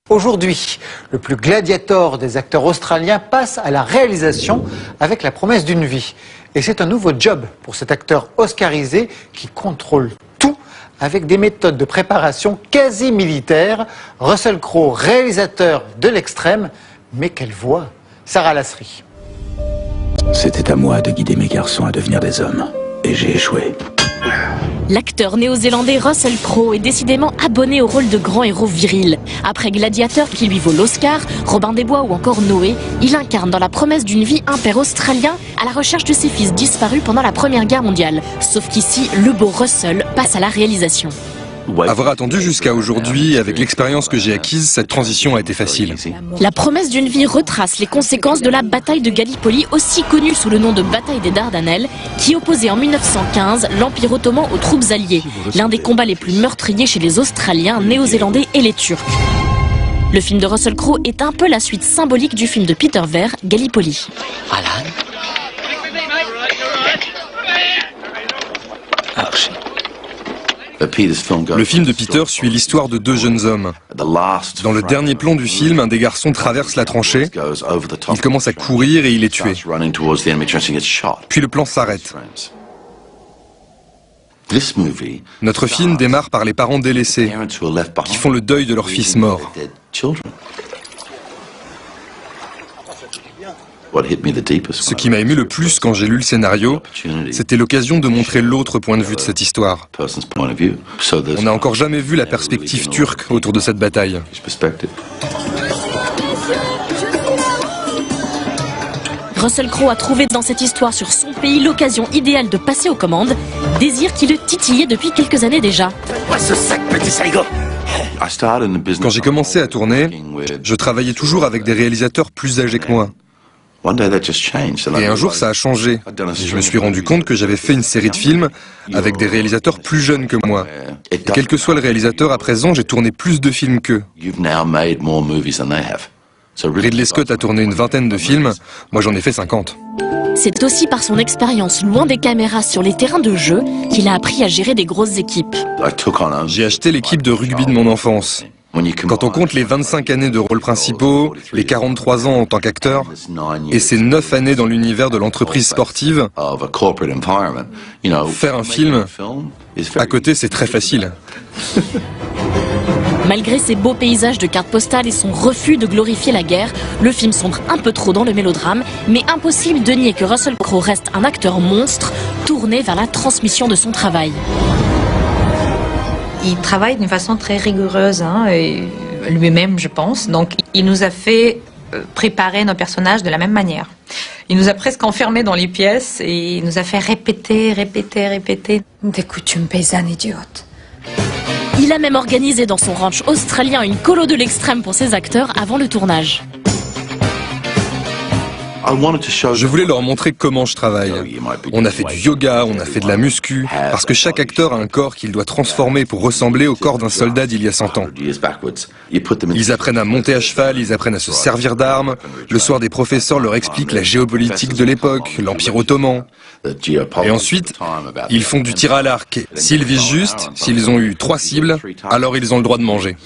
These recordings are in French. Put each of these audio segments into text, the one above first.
Aujourd'hui, le plus gladiateur des acteurs australiens passe à la réalisation avec La promesse d'une vie. Et c'est un nouveau job pour cet acteur oscarisé qui contrôle tout avec des méthodes de préparation quasi militaires. Russell Crowe, réalisateur de l'extrême, mais quelle voix! Sarah Lasserie. C'était à moi de guider mes garçons à devenir des hommes. Et j'ai échoué. L'acteur néo-zélandais Russell Crowe est décidément abonné au rôle de grand héros viril. Après Gladiateur qui lui vaut l'Oscar, Robin des Bois ou encore Noé, il incarne dans La promesse d'une vie un père australien à la recherche de ses fils disparus pendant la Première Guerre mondiale. Sauf qu'ici, le beau Russell passe à la réalisation. Avoir attendu jusqu'à aujourd'hui, avec l'expérience que j'ai acquise, cette transition a été facile. La promesse d'une vie retrace les conséquences de la bataille de Gallipoli, aussi connue sous le nom de bataille des Dardanelles, qui opposait en 1915 l'Empire ottoman aux troupes alliées, l'un des combats les plus meurtriers chez les Australiens, Néo-Zélandais et les Turcs. Le film de Russell Crowe est un peu la suite symbolique du film de Peter Weir, Gallipoli. Alan. Archie. Le film de Peter suit l'histoire de deux jeunes hommes. Dans le dernier plan du film, un des garçons traverse la tranchée, il commence à courir et il est tué. Puis le plan s'arrête. Notre film démarre par les parents délaissés, qui font le deuil de leur fils mort. Ce qui m'a ému le plus quand j'ai lu le scénario, c'était l'occasion de montrer l'autre point de vue de cette histoire. On n'a encore jamais vu la perspective turque autour de cette bataille. Russell Crowe a trouvé dans cette histoire sur son pays l'occasion idéale de passer aux commandes, désir qui le titillait depuis quelques années déjà. Quand j'ai commencé à tourner, je travaillais toujours avec des réalisateurs plus âgés que moi. Et un jour, ça a changé. Et je me suis rendu compte que j'avais fait une série de films avec des réalisateurs plus jeunes que moi. Et quel que soit le réalisateur, à présent, j'ai tourné plus de films qu'eux. Ridley Scott a tourné une vingtaine de films, moi j'en ai fait 50. C'est aussi par son expérience loin des caméras sur les terrains de jeu qu'il a appris à gérer des grosses équipes. J'ai acheté l'équipe de rugby de mon enfance. Quand on compte les 25 années de rôles principaux, les 43 ans en tant qu'acteur, et ces 9 années dans l'univers de l'entreprise sportive, faire un film, à côté c'est très facile. Malgré ses beaux paysages de cartes postales et son refus de glorifier la guerre, le film sombre un peu trop dans le mélodrame, mais impossible de nier que Russell Crowe reste un acteur monstre, tourné vers la transmission de son travail. Il travaille d'une façon très rigoureuse, lui-même je pense, donc il nous a fait préparer nos personnages de la même manière. Il nous a presque enfermés dans les pièces et il nous a fait répéter. Des coutumes paysannes idiotes. Il a même organisé dans son ranch australien une colo de l'extrême pour ses acteurs avant le tournage. Je voulais leur montrer comment je travaille. On a fait du yoga, on a fait de la muscu, parce que chaque acteur a un corps qu'il doit transformer pour ressembler au corps d'un soldat d'il y a 100 ans. Ils apprennent à monter à cheval, ils apprennent à se servir d'armes. Le soir, des professeurs leur expliquent la géopolitique de l'époque, l'Empire ottoman. Et ensuite, ils font du tir à l'arc. S'ils visent juste, s'ils ont eu 3 cibles, alors ils ont le droit de manger.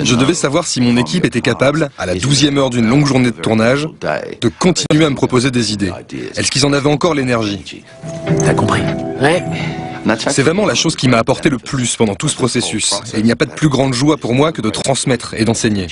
Je devais savoir si mon équipe était capable, à la 12e heure d'une longue journée de tournage, de continuer à me proposer des idées. Est-ce qu'ils en avaient encore l'énergie? T'as compris? Ouais. C'est vraiment la chose qui m'a apporté le plus pendant tout ce processus. Et il n'y a pas de plus grande joie pour moi que de transmettre et d'enseigner.